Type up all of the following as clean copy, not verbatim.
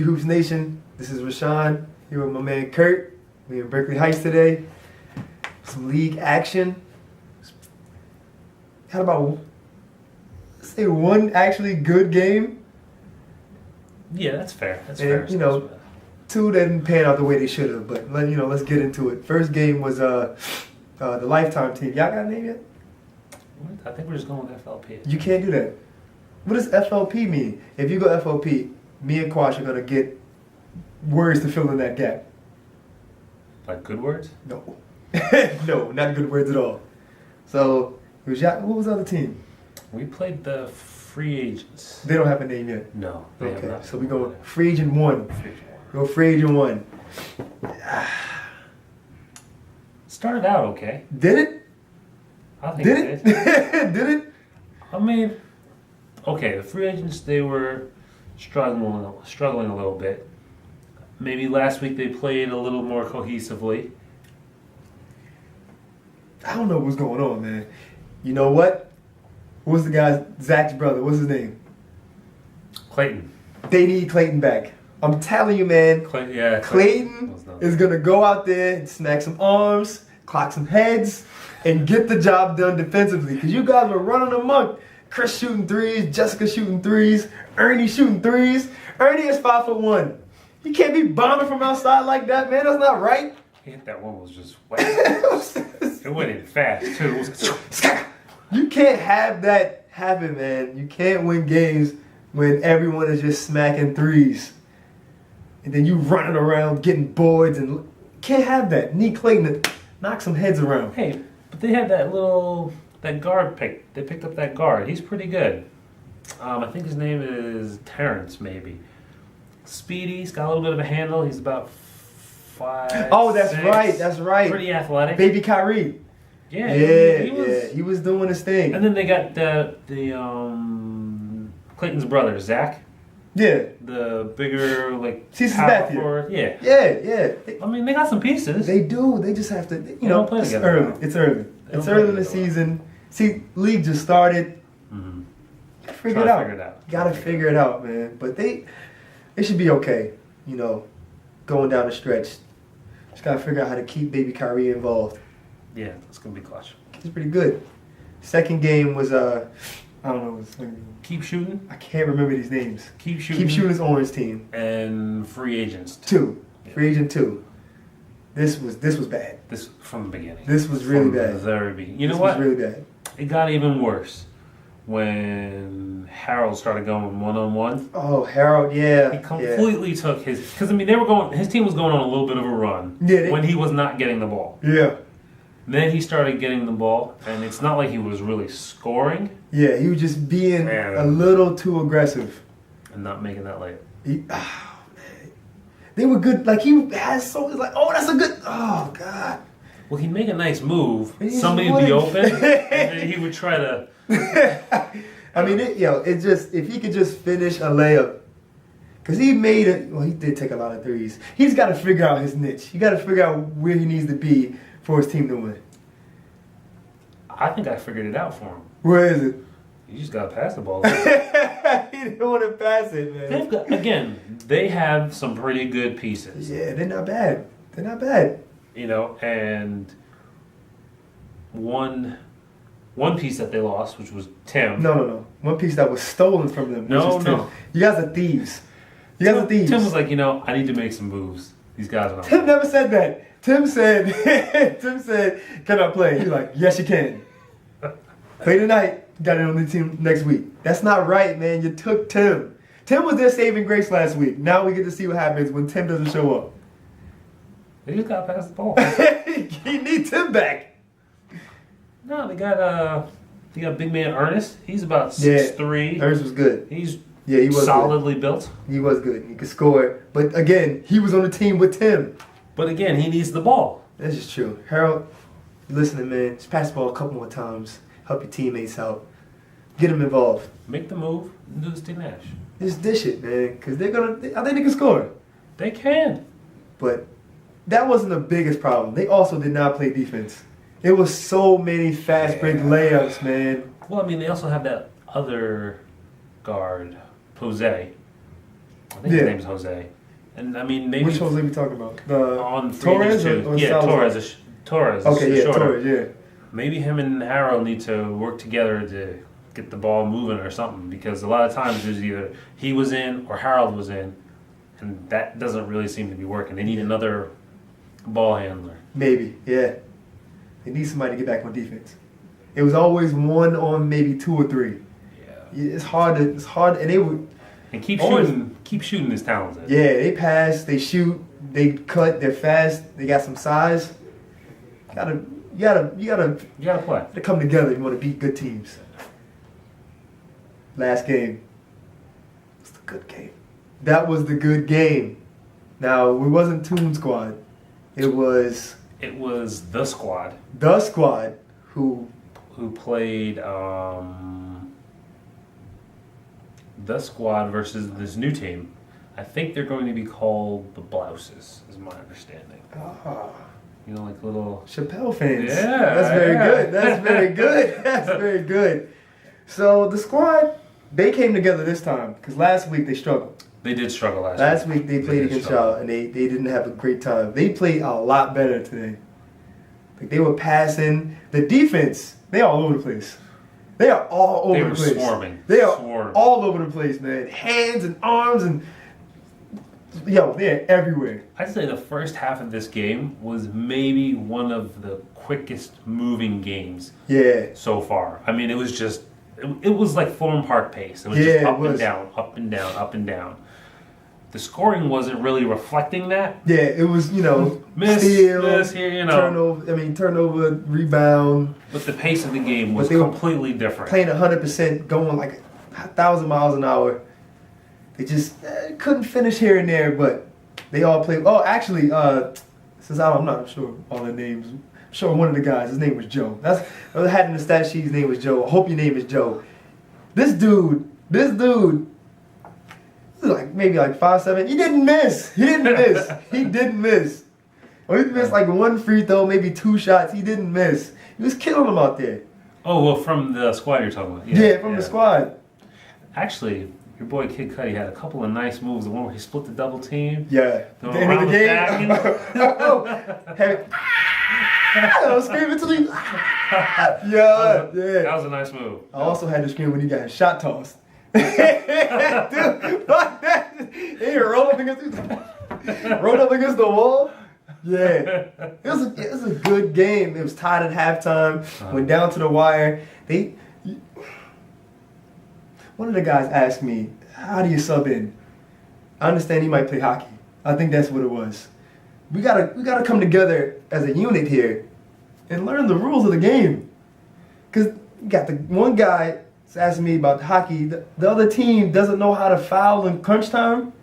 Hoops Nation. This is Rashawn here with my man Kurt. We in Berkeley Heights today. Some league action. Had about, let's say, one actually good game. Yeah, that's fair. That's and, fair. Two that didn't pan out the way they should have. But let's get into it. First game was the Lifetime team. Y'all got a name yet? I think we're just going with FLP. You can't do that. What does FLP mean? If you go FLP, me and Quash are gonna get words to fill in that gap. Like good words? No. No, not good words at all. So, it was what was the other team? We played the free agents. They don't have a name yet. No, they have Okay, not. so we go free agent one. Free agent one. Go free agent one. Started out okay. Did it? I think Did it it? did. Did it? I mean, okay, the free agents, they were struggling a little bit. Maybe last week they played a little more cohesively. I don't know what's going on, man. You know what? What's the guy's Zach's brother? What's his name? Clayton. They need Clayton back. I'm telling you, man. Clayton is gonna go out there and smack some arms, clock some heads, and get the job done defensively. Because you guys were running amok. Chris shooting threes, Jessica shooting threes, Ernie shooting threes. Ernie is 5'1". You can't be bombing from outside like that, man. That's not right. He hit that one was just wet. It went in fast too. You can't have that happen, man. You can't win games when everyone is just smacking threes. And then you running around getting boards and can't have that. Need Clayton to knock some heads around. Hey, but they had that guard pick. They picked up that guard. He's pretty good. I think his name is Terrence, maybe. Speedy. He's got a little bit of a handle. He's about 5'6". Oh, that's right. That's right. Pretty athletic. Baby Kyrie. Yeah. He was doing his thing. And then they got the Clayton's brother, Zach. Yeah. The bigger, Ceases power Matthew. forward. Yeah. Yeah. I mean, they got some pieces. They do. They just have to, don't play it's together early. now. It's early. They It's don't early play in the together. season. See, league just started. Mm-hmm. Figure it out. Gotta figure it out, man. But they should be okay, going down the stretch. Just gotta figure out how to keep baby Kyrie involved. Yeah, it's gonna be clutch. He's pretty good. Second game was I don't know. Keep shooting. I can't remember these names. Keep shooting. Keep shooting's orange team. And free agents. 2. Yeah. Free agent 2. This was bad. This from the beginning. This was really from bad. The very beginning. You know this what? was really bad. It got even worse when Harold started going one-on-one. Oh, Harold, yeah. He completely took his... Because, his team was going on a little bit of a run when he was not getting the ball. Yeah. Then he started getting the ball, and it's not like he was really scoring. Yeah, he was just being a little too aggressive. And not making that layup. Man. They were good. Like, he has so... It's like, oh, that's a good... Oh, God. Well, he'd make a nice move. He Somebody would be open, and then he would try to... I mean, it's just, if he could just finish a layup, because he made it, well, he did take a lot of threes. He's got to figure out his niche. You got to figure out where he needs to be for his team to win. I think I figured it out for him. Where is it? You just got to pass the ball. He didn't want to pass it, man. They have some pretty good pieces. Yeah, they're not bad. And one piece that they lost, which was Tim. No. One piece that was stolen from them. No. Tim. You guys are thieves. Tim was like, I need to make some moves. These guys are not. Tim never said that. Tim said, can I play? He's like, yes, you can. Play tonight. Got it on the team next week. That's not right, man. You took Tim. Tim was their saving grace last week. Now we get to see what happens when Tim doesn't show up. They just got to pass the ball. He needs Tim back. No, they got big man Ernest. He's about 6'3". Ernest was good. He was solidly built. He was good. He could score. But again, he was on the team with Tim. But again, he needs the ball. That's just true. Harold, listening, man. Just pass the ball a couple more times. Help your teammates out. Get them involved. Make the move and do the Steve Nash. Just dish it, man. Because I think they can score. They can. But that wasn't the biggest problem. They also did not play defense. It was so many fast break layups, man. Well, they also have that other guard, Jose. I think his name's Jose. And I mean, maybe which Jose we talking about? The on Torres or yeah, Salazar? Torres. Okay, yeah, shorter. Torres, yeah. Maybe him and Harrell need to work together to get the ball moving or something, because a lot of times there's either he was in or Harold was in, and that doesn't really seem to be working. They need another ball handler. Maybe, yeah. They need somebody to get back on defense. It was always one on maybe 2 or 3. Yeah. It's hard, and they would. And keep shooting is talented. Yeah, they pass, they shoot, they cut, they're fast, they got some size. You gotta play. to come together if you want to beat good teams. Last game. It's the good game. That was the good game. Now, it wasn't Toon Squad. It was the squad. The squad who played the squad versus this new team. I think they're going to be called the Blouses, is my understanding. You know, like little Chappelle fans. Yeah, that's very good. That's very good. That's very good. So the squad, they came together this time because last week they struggled. They did struggle last week. Last week they played against y'all and they didn't have a great time. They played a lot better today. Like they were passing. The defense, they all over the place. They are all over the place. They were swarming. They are all over the place, man. Hands and arms and they're everywhere. I'd say the first half of this game was maybe one of the quickest moving games so far. I mean, it was just, it was like Fulham Park pace. It was just up and down, up and down, up and down. The scoring wasn't really reflecting that. Yeah, it was, miss here, turnover, rebound. But the pace of the game was completely different. Playing 100%, going like 1,000 miles an hour. They just couldn't finish here and there, but they all played. Oh, actually, since I'm not sure all their names. I'm sure one of the guys, his name was Joe. I had in the stat sheet, his name was Joe. I hope your name is Joe. This dude, maybe 5'7". He didn't miss. He didn't miss. Or he missed like one free throw, maybe 2 shots. He didn't miss. He was killing them out there. Oh, well, from the squad you're talking about. Yeah, from the squad. Actually, your boy Kid Cudi had a couple of nice moves. The one where he split the double team. Yeah. The end of the game. I was screaming to me. Yeah. That was a nice move. I also had to scream when he got his shot tossed. Dude, fuck that. He rolled up against the wall. Yeah. It was a good game. It was tied at halftime. Went down to the wire. One of the guys asked me, how do you sub in? I understand he might play hockey. I think that's what it was. We gotta come together as a unit here and learn the rules of the game. Because you got the one guy asking me about hockey. The other team doesn't know how to foul in crunch time.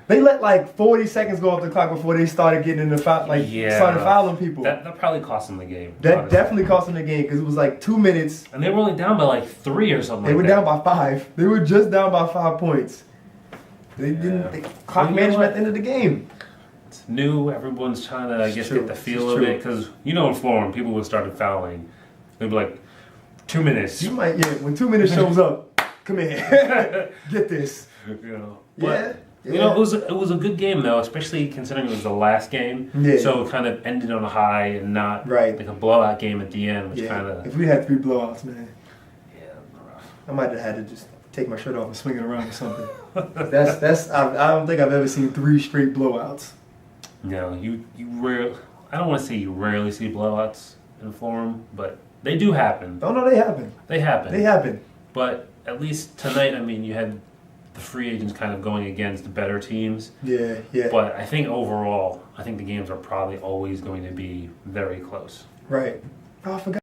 They let like 40 seconds go off the clock before they started getting in the foul, started fouling people. That probably cost them the game. That definitely cost them the game because it was like 2 minutes. And they were only down by like 3 or something. They were down by 5. They were just down by 5 points. Clock management at the end of the game. It's new. Everyone's trying to, get the feel of it. Because, in Florida, people would start fouling. They'd be like, 2 minutes. When 2 minutes shows up, come here. Get this. It was a good game though, especially considering it was the last game. Yeah. So it kind of ended on a high and not like a blowout game at the end, which kind of. If we had 3 blowouts, man. Yeah, rough. I might have had to just take my shirt off and swing it around or something. I don't think I've ever seen 3 straight blowouts. No, you rarely. I don't want to say you rarely see blowouts in Florham, but they do happen. Oh no, they happen. They happen. But at least tonight, you had the free agents kind of going against the better teams. Yeah. But I think overall, the games are probably always going to be very close. Right. Oh, I forgot.